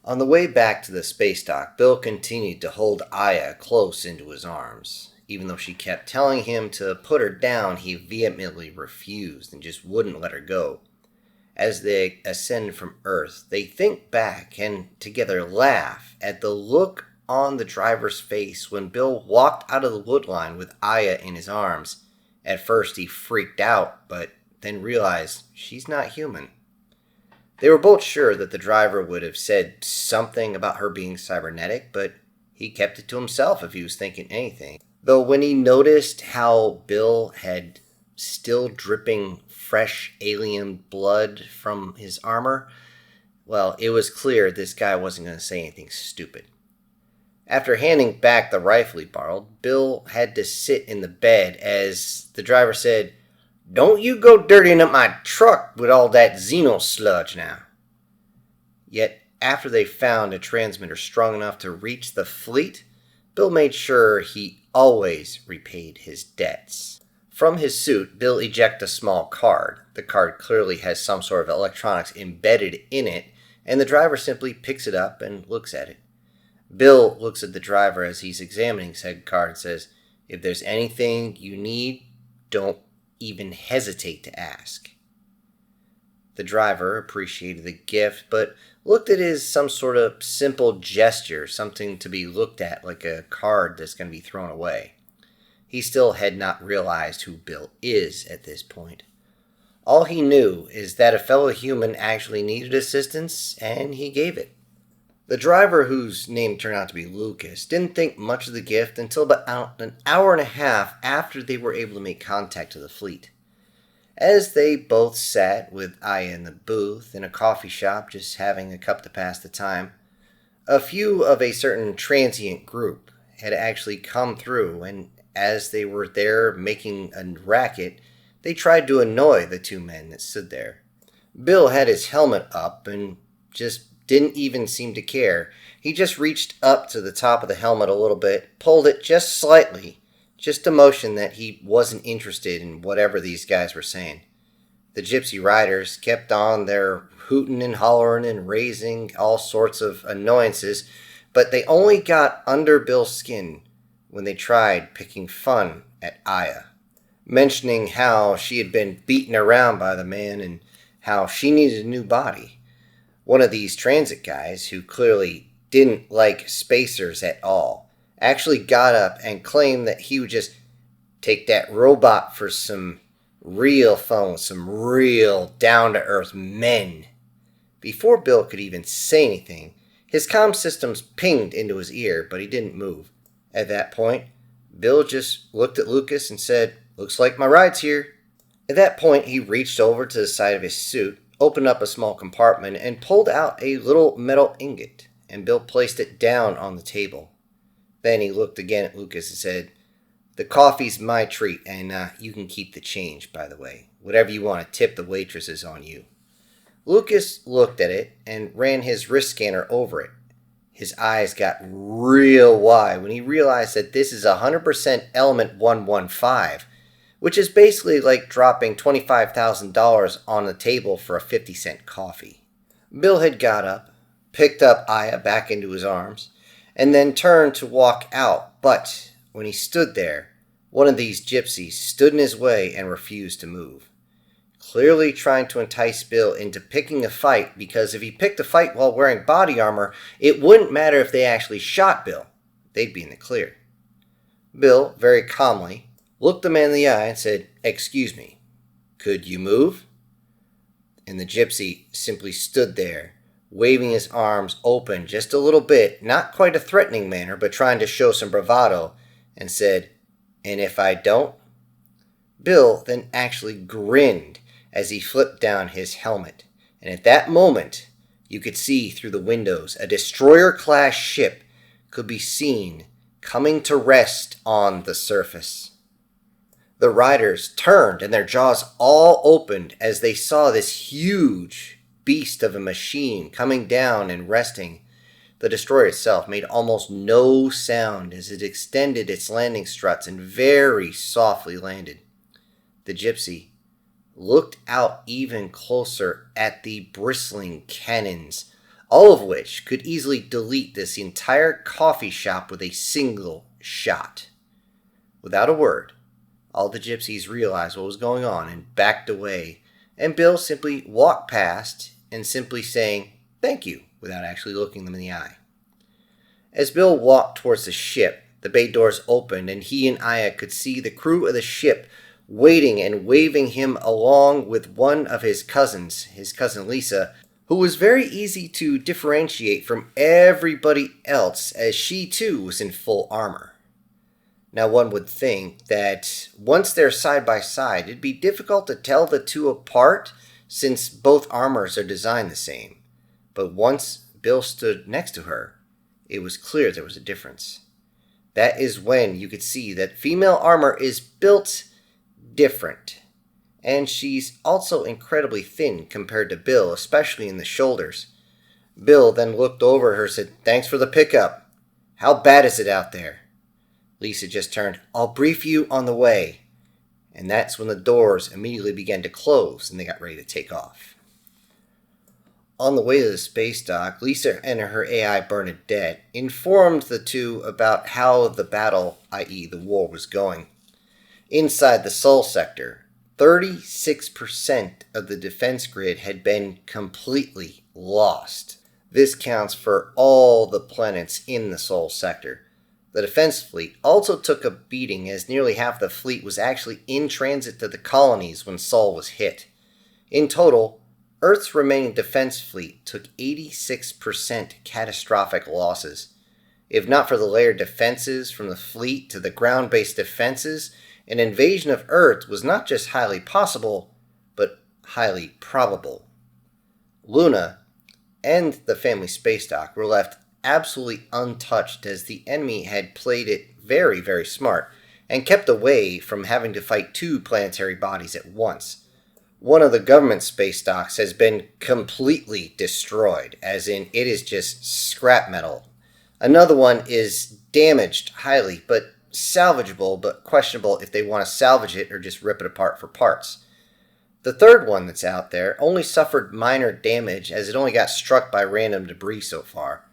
On the way back to the space dock, Bill continued to hold Aya close into his arms. Even though she kept telling him to put her down, he vehemently refused and just wouldn't let her go. As they ascend from Earth, they think back and together laugh at the look on the driver's face when Bill walked out of the woodline with Aya in his arms. At first he freaked out, but then realized she's not human. They were both sure that the driver would have said something about her being cybernetic, but he kept it to himself if he was thinking anything. Though when he noticed how Bill had still dripping fresh alien blood from his armor, well, it was clear this guy wasn't going to say anything stupid. After handing back the rifle he borrowed, Bill had to sit in the bed as the driver said, "Don't you go dirtying up my truck with all that xeno sludge now." Yet, after they found a transmitter strong enough to reach the fleet, Bill made sure he always repaid his debts. From his suit, Bill ejects a small card. The card clearly has some sort of electronics embedded in it, and the driver simply picks it up and looks at it. Bill looks at the driver as he's examining said card and says, "If there's anything you need, don't even hesitate to ask." The driver appreciated the gift, but looked at it as some sort of simple gesture, something to be looked at like a card that's going to be thrown away. He still had not realized who Bill is at this point. All he knew is that a fellow human actually needed assistance, and he gave it. The driver, whose name turned out to be Lucas, didn't think much of the gift until about an hour and a half after they were able to make contact with the fleet. As they both sat with Aya in the booth in a coffee shop just having a cup to pass the time, a few of a certain transient group had actually come through, and as they were there making a racket, they tried to annoy the two men that stood there. Bill had his helmet up and just didn't even seem to care. He just reached up to the top of the helmet a little bit, pulled it just slightly, just a motion that he wasn't interested in whatever these guys were saying. The gypsy riders kept on their hooting and hollering and raising all sorts of annoyances, but they only got under Bill's skin when they tried picking fun at Aya, mentioning how she had been beaten around by the man and how she needed a new body. One of these transit guys, who clearly didn't like spacers at all, actually got up and claimed that he would just take that robot for some real fun with some real down-to-earth men. Before Bill could even say anything, his comm systems pinged into his ear, but he didn't move. At that point, Bill just looked at Lucas and said, "Looks like my ride's here." At that point, he reached over to the side of his suit, opened up a small compartment, and pulled out a little metal ingot, and Bill placed it down on the table. Then he looked again at Lucas and said, "The coffee's my treat, and you can keep the change, by the way. Whatever you want to tip the waitresses on you." Lucas looked at it and ran his wrist scanner over it. His eyes got real wide when he realized that this is 100% element 115, which is basically like dropping $25,000 on the table for a 50-cent coffee. Bill had got up, picked up Aya back into his arms, and then turned to walk out, but when he stood there, one of these gypsies stood in his way and refused to move, clearly trying to entice Bill into picking a fight, because if he picked a fight while wearing body armor, it wouldn't matter if they actually shot Bill. They'd be in the clear. Bill, very calmly, looked the man in the eye and said, "Excuse me, could you move?" And the gypsy simply stood there, waving his arms open just a little bit, not quite a threatening manner, but trying to show some bravado, and said, "And if I don't?" Bill then actually grinned as he flipped down his helmet, and at that moment, you could see through the windows a destroyer-class ship could be seen coming to rest on the surface. The riders turned and their jaws all opened as they saw this huge beast of a machine coming down and resting. The destroyer itself made almost no sound as it extended its landing struts and very softly landed. The gypsy looked out even closer at the bristling cannons all of which could easily delete this entire coffee shop with a single shot. Without a word, all the gypsies realized what was going on and backed away, and Bill simply walked past and simply saying, "Thank you," without actually looking them in the eye. As Bill walked towards the ship, the bay doors opened and he and Aya could see the crew of the ship waiting and waving him along with one of his cousins, his cousin Lisa, who was very easy to differentiate from everybody else as she too was in full armor. Now one would think that once they're side by side, it'd be difficult to tell the two apart since both armors are designed the same. But once Bill stood next to her, it was clear there was a difference. That is when you could see that female armor is built different. And she's also incredibly thin compared to Bill, especially in the shoulders. Bill then looked over her and said, "Thanks for the pickup. How bad is it out there?" Lisa just turned, "I'll brief you on the way." And that's when the doors immediately began to close and they got ready to take off. On the way to the space dock, Lisa and her AI Bernadette informed the two about how the battle, i.e. the war, was going. Inside the Sol sector, 36% of the defense grid had been completely lost. This counts for all the planets in the Sol sector. The defense fleet also took a beating as nearly half the fleet was actually in transit to the colonies when Sol was hit. In total, Earth's remaining defense fleet took 86% catastrophic losses. If not for the layered defenses from the fleet to the ground-based defenses, an invasion of Earth was not just highly possible, but highly probable. Luna and the family space dock were left absolutely untouched as the enemy had played it very, very smart and kept away from having to fight two planetary bodies at once. One of the government space docks has been completely destroyed, as in it is just scrap metal. Another one is damaged highly, but salvageable, but questionable if they want to salvage it or just rip it apart for parts. The third one that's out there only suffered minor damage as it only got struck by random debris so far.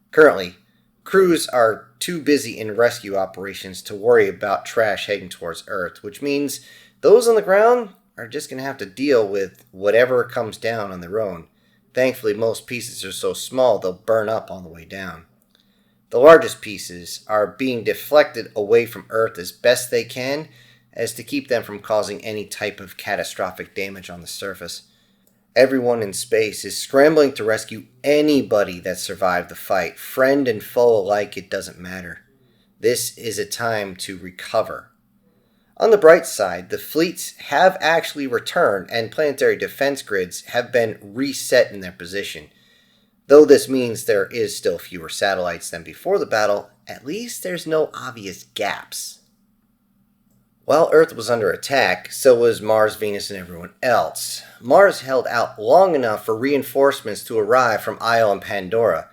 Currently, crews are too busy in rescue operations to worry about trash heading towards Earth, which means those on the ground are just going to have to deal with whatever comes down on their own. Thankfully, most pieces are so small they'll burn up on the way down. The largest pieces are being deflected away from Earth as best they can, as to keep them from causing any type of catastrophic damage on the surface. Everyone in space is scrambling to rescue anybody that survived the fight. Friend and foe alike, it doesn't matter. This is a time to recover. On the bright side, the fleets have actually returned and planetary defense grids have been reset in their position. Though this means there is still fewer satellites than before the battle, at least there's no obvious gaps. While Earth was under attack, so was Mars, Venus, and everyone else. Mars held out long enough for reinforcements to arrive from Io and Pandora.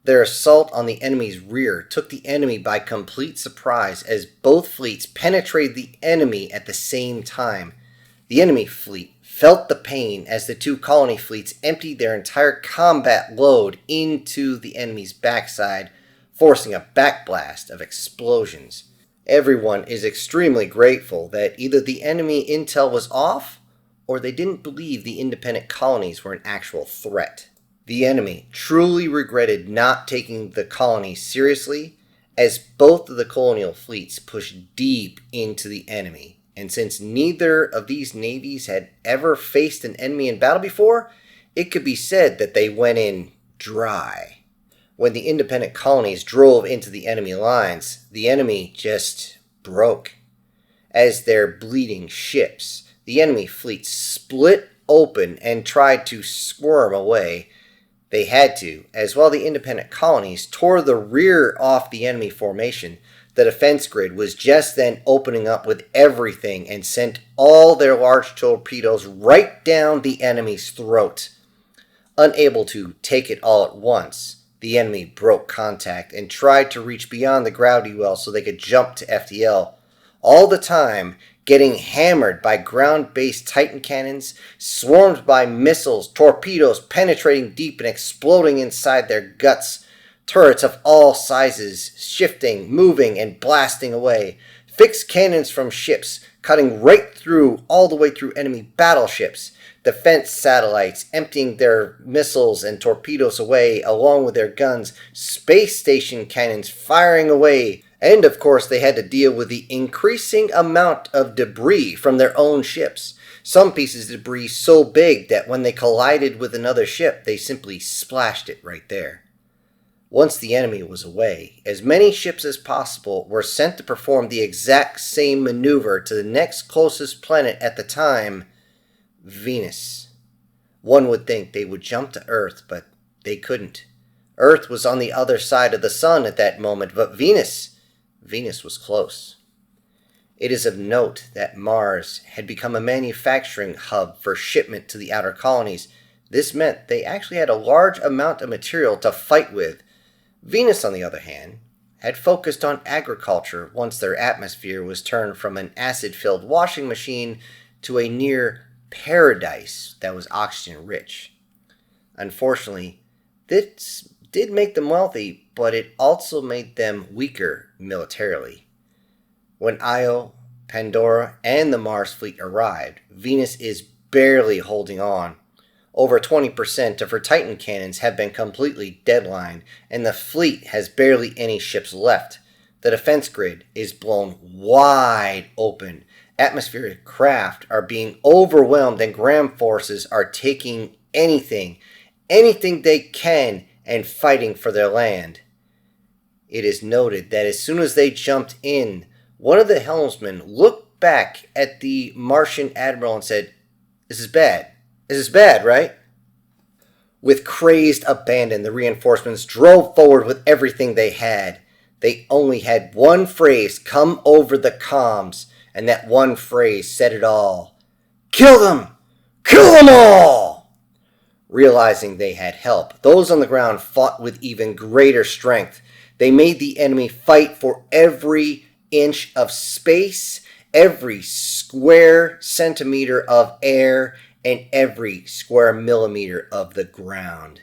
Their assault on the enemy's rear took the enemy by complete surprise as both fleets penetrated the enemy at the same time. The enemy fleet felt the pain as the two colony fleets emptied their entire combat load into the enemy's backside, forcing a backblast of explosions. Everyone is extremely grateful that either the enemy intel was off, or they didn't believe the independent colonies were an actual threat. The enemy truly regretted not taking the colonies seriously, as both of the colonial fleets pushed deep into the enemy. And since neither of these navies had ever faced an enemy in battle before, it could be said that they went in dry. When the independent colonies drove into the enemy lines, the enemy just broke. As their bleeding ships, the enemy fleet split open and tried to squirm away. They had to, as while the independent colonies tore the rear off the enemy formation, the defense grid was just then opening up with everything and sent all their large torpedoes right down the enemy's throat. Unable to take it all at once, the enemy broke contact and tried to reach beyond the gravity well so they could jump to FTL. all the time, getting hammered by ground-based Titan cannons, swarmed by missiles, torpedoes penetrating deep and exploding inside their guts, turrets of all sizes shifting, moving, and blasting away, fixed cannons from ships cutting right through, all the way through enemy battleships, defense satellites emptying their missiles and torpedoes away along with their guns, space station cannons firing away, and of course they had to deal with the increasing amount of debris from their own ships. Some pieces of debris so big that when they collided with another ship, they simply splashed it right there. Once the enemy was away, as many ships as possible were sent to perform the exact same maneuver to the next closest planet at the time, Venus. One would think they would jump to Earth, but they couldn't. Earth was on the other side of the sun at that moment, but Venus was close. It is of note that Mars had become a manufacturing hub for shipment to the outer colonies. This meant they actually had a large amount of material to fight with. Venus, on the other hand, had focused on agriculture once their atmosphere was turned from an acid-filled washing machine to a near paradise that was oxygen-rich. Unfortunately, this did make them wealthy, but it also made them weaker militarily. When Io, Pandora, and the Mars fleet arrived, Venus is barely holding on. Over 20% of her Titan cannons have been completely deadlined, and the fleet has barely any ships left. The defense grid is blown wide open. Atmospheric craft are being overwhelmed, and ground forces are taking anything they can, and fighting for their land. It is noted that as soon as they jumped in, one of the helmsmen looked back at the Martian admiral and said, "This is bad. This is bad, right?" With crazed abandon, the reinforcements drove forward with everything they had. They only had one phrase come over the comms, and that one phrase said it all. "Kill them! Kill them all!" Realizing they had help, those on the ground fought with even greater strength. They made the enemy fight for every inch of space, every square centimeter of air, and every square millimeter of the ground.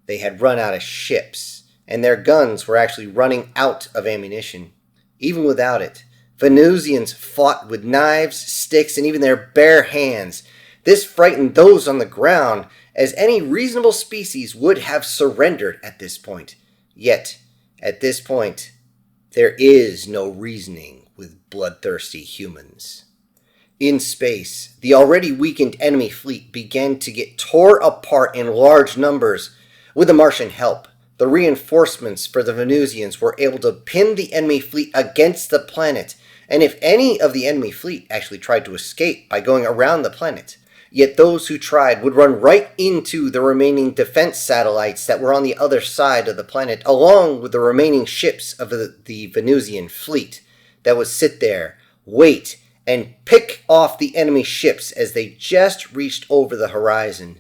They had run out of ships, and their guns were actually running out of ammunition. Even without it, Venusians fought with knives, sticks, and even their bare hands. This frightened those on the ground, as any reasonable species would have surrendered at this point. Yet, at this point, there is no reasoning with bloodthirsty humans. In space, the already weakened enemy fleet began to get tore apart in large numbers. With the Martian help, the reinforcements for the Venusians were able to pin the enemy fleet against the planet, and if any of the enemy fleet actually tried to escape by going around the planet, yet those who tried would run right into the remaining defense satellites that were on the other side of the planet, along with the remaining ships of the Venusian fleet that would sit there, wait, and pick off the enemy ships as they just reached over the horizon.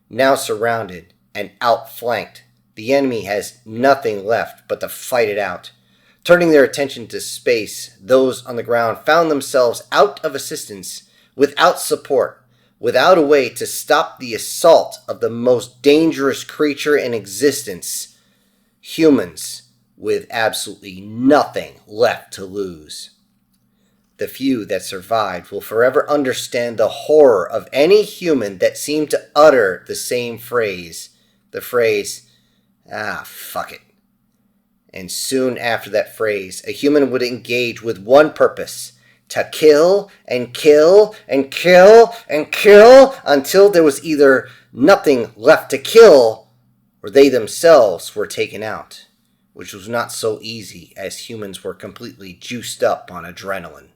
Now surrounded and outflanked, the enemy has nothing left but to fight it out. Turning their attention to space, those on the ground found themselves out of assistance, without support, without a way to stop the assault of the most dangerous creature in existence, humans with absolutely nothing left to lose. The few that survived will forever understand the horror of any human that seemed to utter the same phrase. The phrase, fuck it. And soon after that phrase, a human would engage with one purpose: to kill and kill and kill and kill until there was either nothing left to kill or they themselves were taken out, which was not so easy as humans were completely juiced up on adrenaline.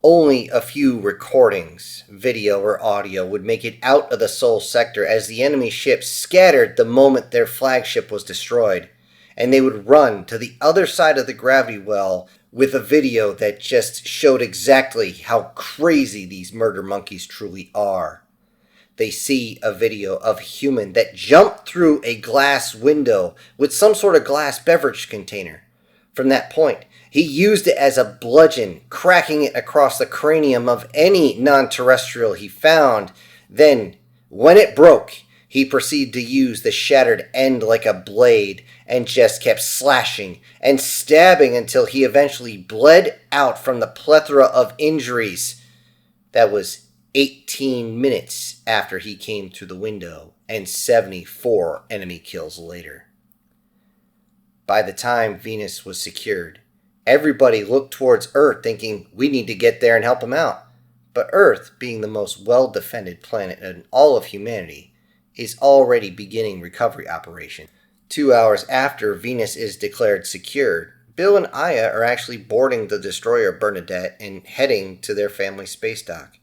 Only a few recordings, video or audio, would make it out of the Sol sector as the enemy ships scattered the moment their flagship was destroyed, and they would run to the other side of the gravity well with a video that just showed exactly how crazy these murder monkeys truly are. They see a video of a human that jumped through a glass window with some sort of glass beverage container. From that point, he used it as a bludgeon, cracking it across the cranium of any non-terrestrial he found. Then, when it broke, he proceeded to use the shattered end like a blade and just kept slashing and stabbing until he eventually bled out from the plethora of injuries. That was 18 minutes after he came through the window and 74 enemy kills later. By the time Venus was secured, everybody looked towards Earth thinking we need to get there and help him out. But Earth, being the most well-defended planet in all of humanity, is already beginning recovery operation. 2 hours after Venus is declared secured, Bill and Aya are actually boarding the destroyer Bernadette and heading to their family space dock.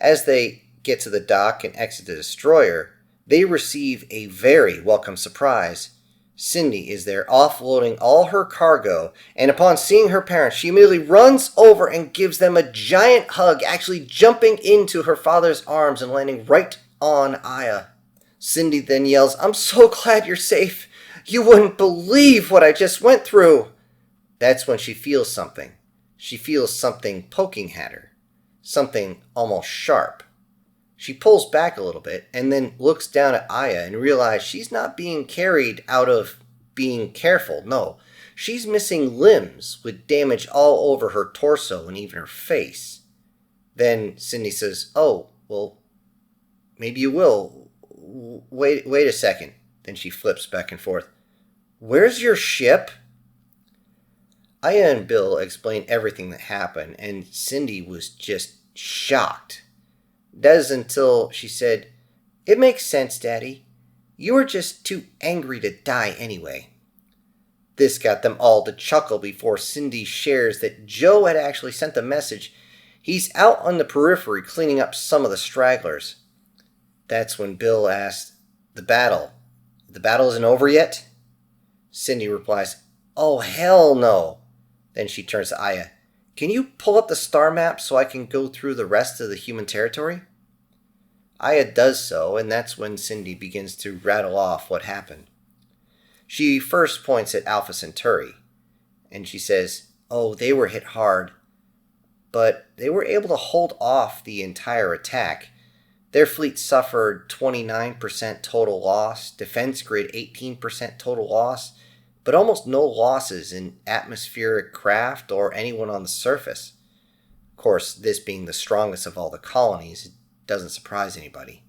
As they get to the dock and exit the destroyer, they receive a very welcome surprise. Cindy is there offloading all her cargo, and upon seeing her parents, she immediately runs over and gives them a giant hug, actually jumping into her father's arms and landing right on Aya. Cindy then yells, "I'm so glad you're safe. You wouldn't believe what I just went through." That's when she feels something. She feels something poking at her. Something almost sharp. She pulls back a little bit and then looks down at Aya and realizes she's not being carried out of being careful. No, she's missing limbs with damage all over her torso and even her face. Then Cindy says, "Oh, well, maybe you will. Wait a second." Then she flips back and forth. "Where's your ship?" Aya and Bill explain everything that happened, and Cindy was just shocked. That is until she said, "It makes sense, Daddy. You were just too angry to die anyway." This got them all to chuckle before Cindy shares that Joe had actually sent the message. He's out on the periphery cleaning up some of the stragglers. That's when Bill asked, The battle isn't over yet?" Cindy replies, "Oh, hell no." Then she turns to Aya. "Can you pull up the star map so I can go through the rest of the human territory?" Aya does so, and that's when Cindy begins to rattle off what happened. She first points at Alpha Centauri, and she says, "Oh, they were hit hard, but they were able to hold off the entire attack. Their fleet suffered 29% total loss, defense grid 18% total loss, but almost no losses in atmospheric craft or anyone on the surface." Of course, this being the strongest of all the colonies, it doesn't surprise anybody.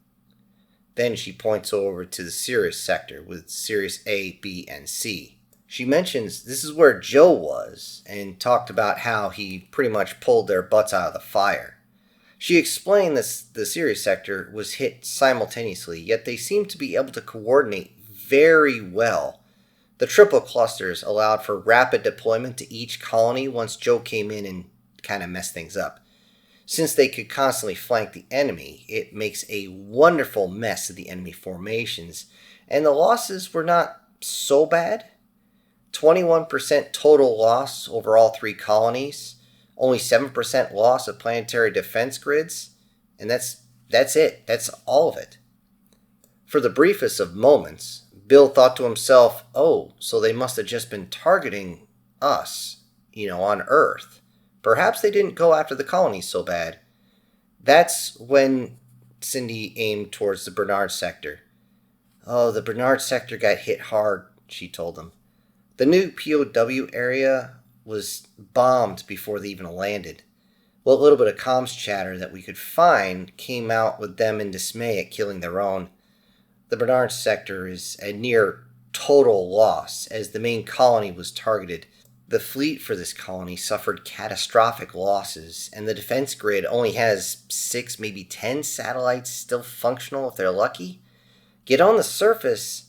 Then she points over to the Sirius sector with Sirius A, B, and C. She mentions this is where Joe was and talked about how he pretty much pulled their butts out of the fire. She explained that the Sirius sector was hit simultaneously, yet they seemed to be able to coordinate very well. The triple clusters allowed for rapid deployment to each colony once Joe came in and kind of messed things up. Since they could constantly flank the enemy, it makes a wonderful mess of the enemy formations, and the losses were not so bad. 21% total loss over all three colonies, only 7% loss of planetary defense grids, and that's it. That's all of it. For the briefest of moments, Bill thought to himself, "Oh, so they must have just been targeting us, on Earth. Perhaps they didn't go after the colonies so bad." That's when Cindy aimed towards the Bernard sector. "Oh, the Bernard sector got hit hard," she told them. "The new POW area was bombed before they even landed. What little bit of comms chatter that we could find came out with them in dismay at killing their own. The Bernard sector is a near total loss as the main colony was targeted. The fleet for this colony suffered catastrophic losses, and the defense grid only has 6, maybe 10 satellites still functional if they're lucky. Yet on the surface,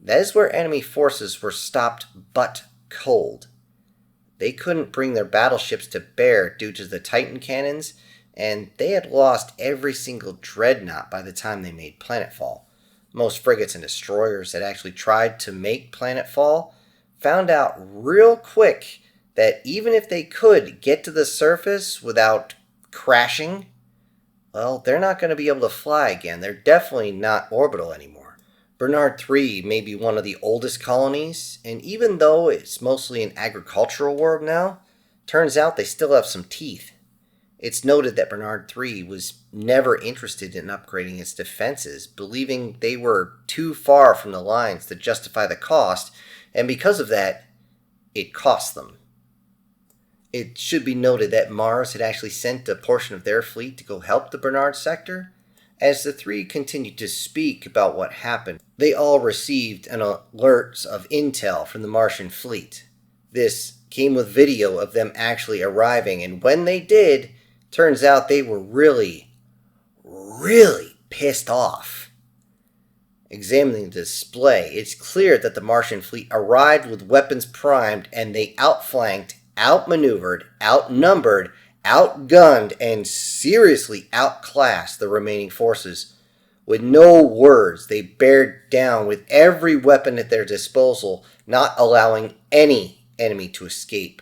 that is where enemy forces were stopped but cold. They couldn't bring their battleships to bear due to the Titan cannons, and they had lost every single dreadnought by the time they made planetfall. Most frigates and destroyers that actually tried to make planetfall found out real quick that even if they could get to the surface without crashing, well, they're not going to be able to fly again. They're definitely not orbital anymore. Bernard 3 may be one of the oldest colonies, and even though it's mostly an agricultural world now, turns out they still have some teeth. It's noted that Bernard 3 was never interested in upgrading its defenses, believing they were too far from the lines to justify the cost, and because of that, it cost them. It should be noted that Mars had actually sent a portion of their fleet to go help the Bernard sector. As the three continued to speak about what happened, they all received an alert of intel from the Martian fleet. This came with video of them actually arriving, and when they did, turns out they were really pissed off. Examining the display, it's clear that the Martian fleet arrived with weapons primed, and they outflanked, outmaneuvered, outnumbered, outgunned, and seriously outclassed the remaining forces. With no words, they bared down with every weapon at their disposal, not allowing any enemy to escape.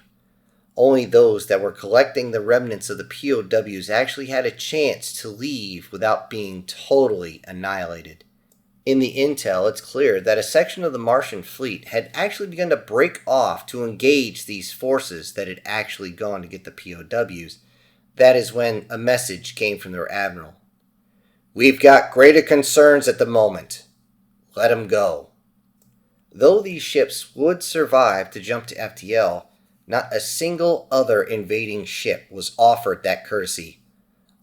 Only those that were collecting the remnants of the POWs actually had a chance to leave without being totally annihilated. In the intel, it's clear that a section of the Martian fleet had actually begun to break off to engage these forces that had actually gone to get the POWs. That is when a message came from their admiral. "We've got greater concerns at the moment. Let them go." Though these ships would survive to jump to FTL, not a single other invading ship was offered that courtesy.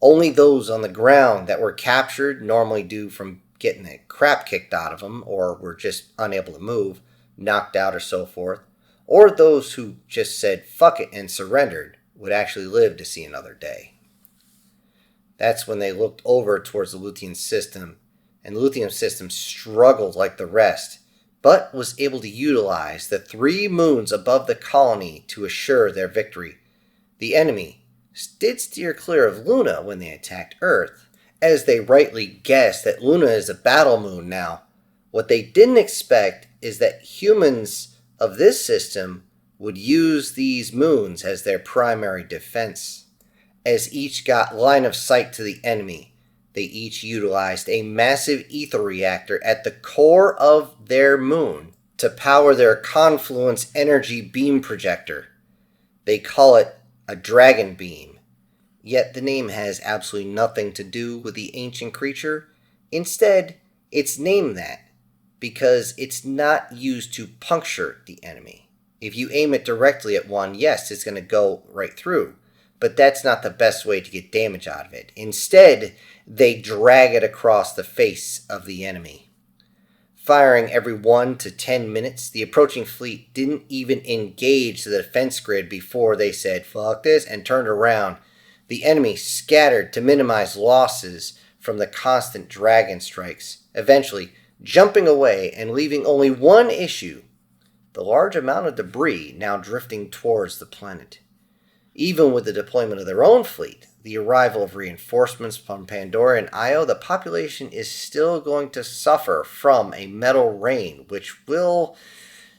Only those on the ground that were captured, normally due from getting the crap kicked out of them, or were just unable to move, knocked out or so forth, or those who just said fuck it and surrendered, would actually live to see another day. That's when they looked over towards the Lutean system, and the Lutean system struggled like the rest, but was able to utilize the 3 moons above the colony to assure their victory. The enemy did steer clear of Luna when they attacked Earth, as they rightly guessed that Luna is a battle moon now. What they didn't expect is that humans of this system would use these moons as their primary defense. As each got line of sight to the enemy, they each utilized a massive ether reactor at the core of their moon to power their confluence energy beam projector. They call it a dragon beam. Yet the name has absolutely nothing to do with the ancient creature. Instead, it's named that because it's not used to puncture the enemy. If you aim it directly at one, yes, it's going to go right through. But that's not the best way to get damage out of it. Instead, they drag it across the face of the enemy. Firing every 1 to 10 minutes, the approaching fleet didn't even engage the defense grid before they said, fuck this, and turned around. The enemy scattered to minimize losses from the constant dragon strikes, eventually jumping away and leaving only one issue: the large amount of debris now drifting towards the planet. Even with the deployment of their own fleet, the arrival of reinforcements from Pandora and Io, the population is still going to suffer from a metal rain, which will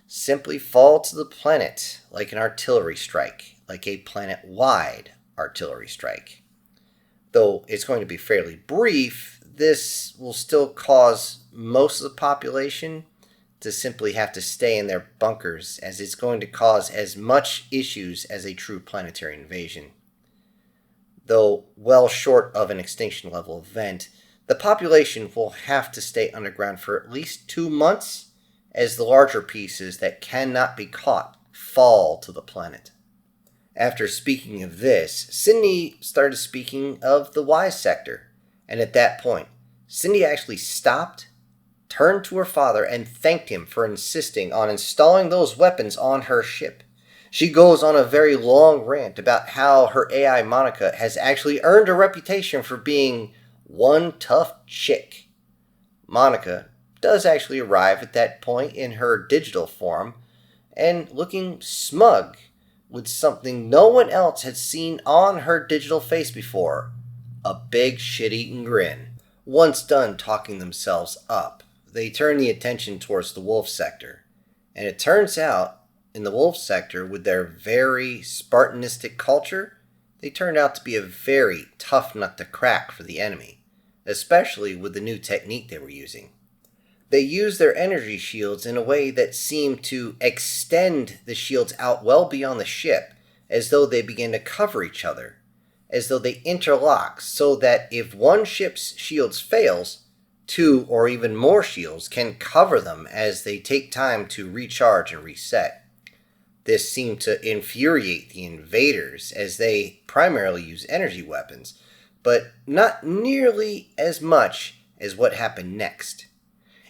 simply fall to the planet like an artillery strike, like a planet-wide artillery strike. Though it's going to be fairly brief, this will still cause most of the population to simply have to stay in their bunkers, as it's going to cause as much issues as a true planetary invasion. Though well short of an extinction level event, the population will have to stay underground for at least 2 months, as the larger pieces that cannot be caught fall to the planet. After speaking of this, Cindy started speaking of the Y sector, and at that point, Cindy actually stopped, turned to her father, and thanked him for insisting on installing those weapons on her ship. She goes on a very long rant about how her AI Monica has actually earned a reputation for being one tough chick. Monica does actually arrive at that point in her digital form, and looking smug, with something no one else had seen on her digital face before: a big shit-eating grin. Once done talking themselves up, they turn the attention towards the Wolf sector, and it turns out, in the Wolf sector, with their very Spartanistic culture, they turned out to be a very tough nut to crack for the enemy, especially with the new technique they were using. They use their energy shields in a way that seemed to extend the shields out well beyond the ship, as though they began to cover each other, as though they interlock, so that if one ship's shields fails, two or even more shields can cover them as they take time to recharge and reset. This seemed to infuriate the invaders, as they primarily use energy weapons, but not nearly as much as what happened next.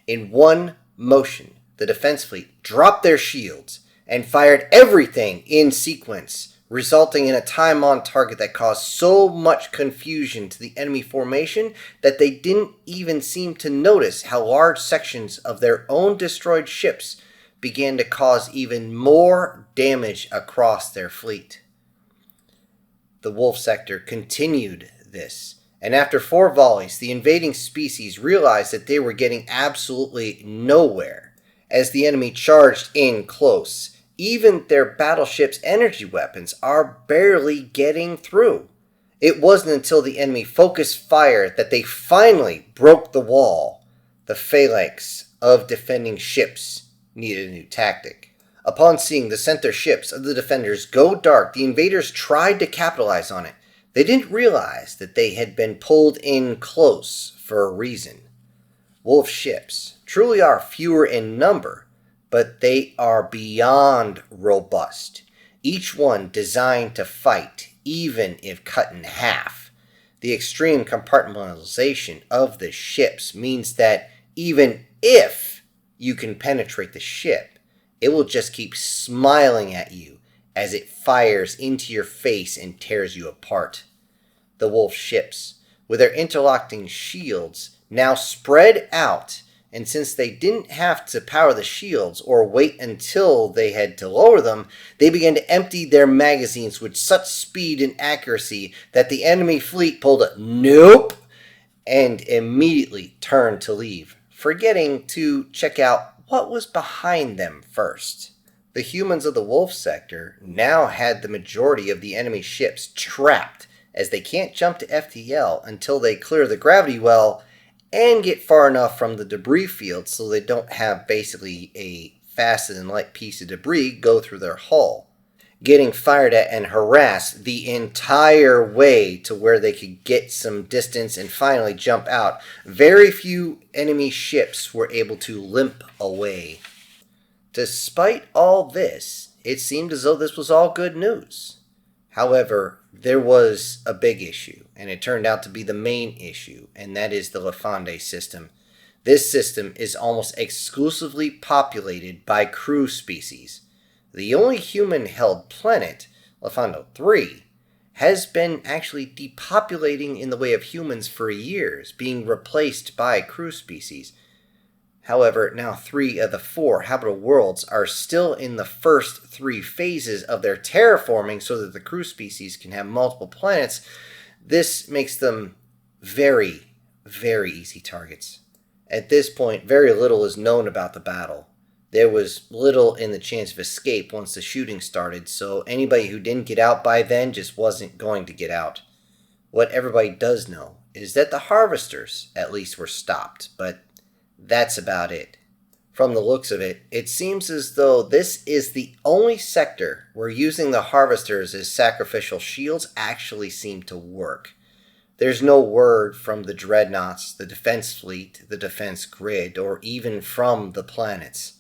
In one motion, the defense fleet dropped their shields and fired everything in sequence, resulting in a time on target that caused so much confusion to the enemy formation that they didn't even seem to notice how large sections of their own destroyed ships began to cause even more damage across their fleet. The Wolf sector continued this, and after 4 volleys, the invading species realized that they were getting absolutely nowhere as the enemy charged in close. Even their battleship's energy weapons are barely getting through. It wasn't until the enemy focused fire that they finally broke the wall. The phalanx of defending ships needed a new tactic. Upon seeing the center ships of the defenders go dark, the invaders tried to capitalize on it. They didn't realize that they had been pulled in close for a reason. Wolf ships truly are fewer in number, but they are beyond robust. Each one designed to fight, even if cut in half. The extreme compartmentalization of the ships means that even if you can penetrate the ship, it will just keep smiling at you as it fires into your face and tears you apart. The Wolf ships, with their interlocking shields, now spread out, and since they didn't have to power the shields or wait until they had to lower them, they began to empty their magazines with such speed and accuracy that the enemy fleet pulled a nope and immediately turned to leave, forgetting to check out what was behind them first. The humans of the Wolf sector now had the majority of the enemy ships trapped, as they can't jump to FTL until they clear the gravity well and get far enough from the debris field so they don't have basically a faster than light piece of debris go through their hull, getting fired at and harassed the entire way to where they could get some distance and finally jump out. Very few enemy ships were able to limp away. Despite all this, it seemed as though this was all good news. However, there was a big issue, and it turned out to be the main issue, and that is the Lefande system. This system is almost exclusively populated by crew species. The only human-held planet, Lefande 3, has been actually depopulating in the way of humans for years, being replaced by crew species. However, now 3 of the 4 habitable worlds are still in the first 3 phases of their terraforming so that the crew species can have multiple planets. This makes them very, very easy targets. At this point, very little is known about the battle. There was little in the chance of escape once the shooting started, so anybody who didn't get out by then just wasn't going to get out. What everybody does know is that the harvesters, at least, were stopped, but that's about it. From the looks of it, it seems as though this is the only sector where using the harvesters as sacrificial shields actually seem to work. There's no word from the dreadnoughts, the defense fleet, the defense grid, or even from the planets.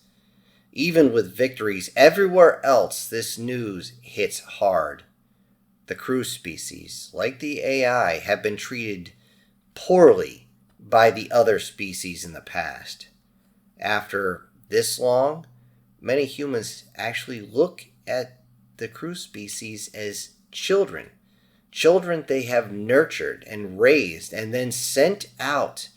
Even with victories everywhere else, this news hits hard. The crew species, like the AI, have been treated poorly by the other species in the past. After this long, many humans actually look at the crew species as children. Children they have nurtured and raised and then sent out.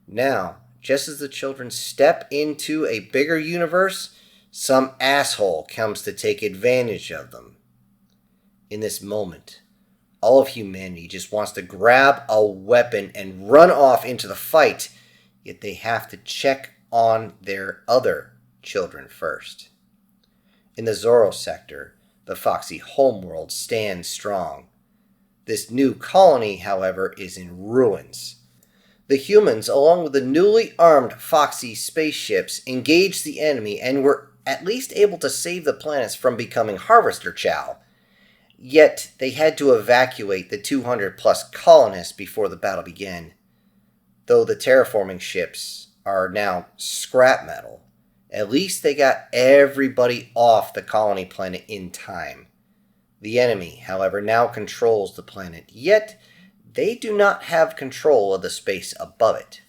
Now, just as the children step into a bigger universe, some asshole comes to take advantage of them. In this moment, all of humanity just wants to grab a weapon and run off into the fight, yet they have to check on their other children first. In the Zora sector, the Foxy homeworld stands strong. This new colony, however, is in ruins. The humans, along with the newly armed Foxy spaceships, engaged the enemy and were at least able to save the planets from becoming harvester chow. Yet they had to evacuate the 200 plus colonists before the battle began. Though the terraforming ships are now scrap metal, at least they got everybody off the colony planet in time. The enemy, however, now controls the planet, yet they do not have control of the space above it.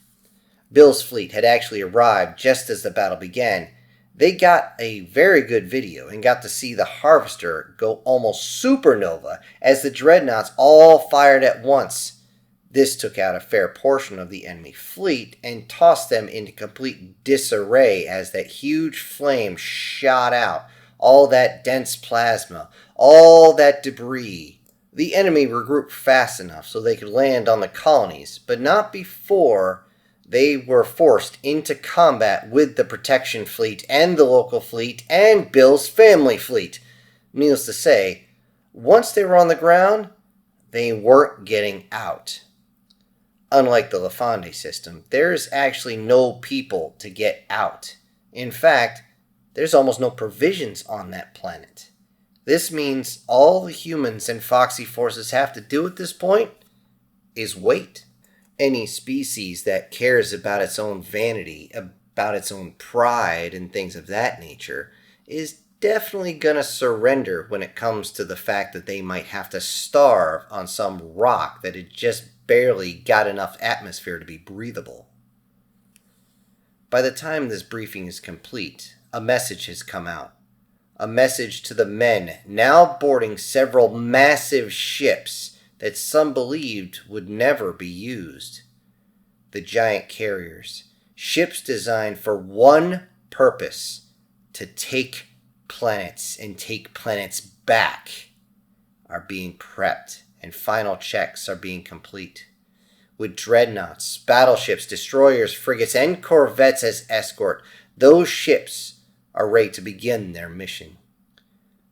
Bill's fleet had actually arrived just as the battle began. They got a very good video and got to see the Harvester go almost supernova as the dreadnoughts all fired at once. This took out a fair portion of the enemy fleet and tossed them into complete disarray as that huge flame shot out, all that dense plasma, all that debris. The enemy regrouped fast enough so they could land on the colonies, but not before they were forced into combat with the protection fleet and the local fleet and Bill's family fleet. Needless to say, once they were on the ground, they weren't getting out. Unlike the Lefande system, there's actually no people to get out. In fact, there's almost no provisions on that planet. This means all the humans and Foxy forces have to do at this point is wait. Any species that cares about its own vanity, about its own pride, and things of that nature is definitely going to surrender when it comes to the fact that they might have to starve on some rock that had just barely got enough atmosphere to be breathable. By the time this briefing is complete, a message has come out. A message to the men now boarding several massive ships that some believed would never be used. The giant carriers, ships designed for one purpose, to take planets and take planets back, are being prepped and final checks are being complete. With dreadnoughts, battleships, destroyers, frigates, and corvettes as escort, those ships are ready to begin their mission.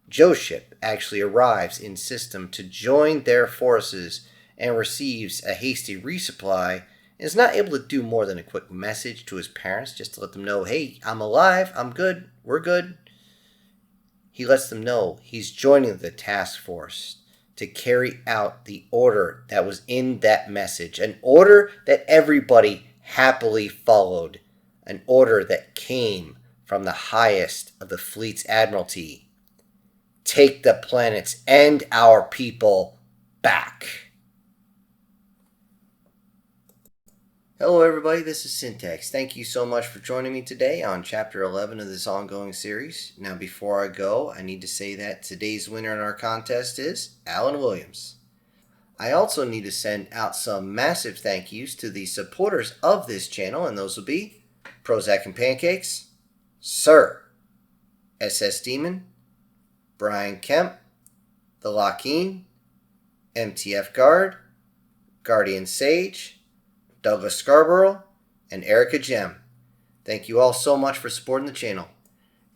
Joe's ship actually arrives in system to join their forces and receives a hasty resupply and is not able to do more than a quick message to his parents just to let them know, hey, I'm alive, I'm good, we're good. He lets them know he's joining the task force to carry out the order that was in that message, an order that everybody happily followed, an order that came from the highest of the fleet's admiralty. Take the planets and our people back. Hello everybody, this is Syntax. Thank you so much for joining me today on Chapter 11 of this ongoing series. Now before I go, I need to say that today's winner in our contest is Alan Williams. I also need to send out some massive thank yous to the supporters of this channel, and those will be Prozac and Pancakes, Sir, SS Demon, Brian Kemp, The Lockeen, MTF Guard, Guardian Sage, Douglas Scarborough, and Erica Gem. Thank you all so much for supporting the channel.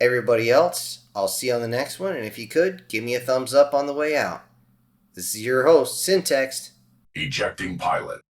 Everybody else, I'll see you on the next one, and if you could, give me a thumbs up on the way out. This is your host, Syntax. Ejecting pilot.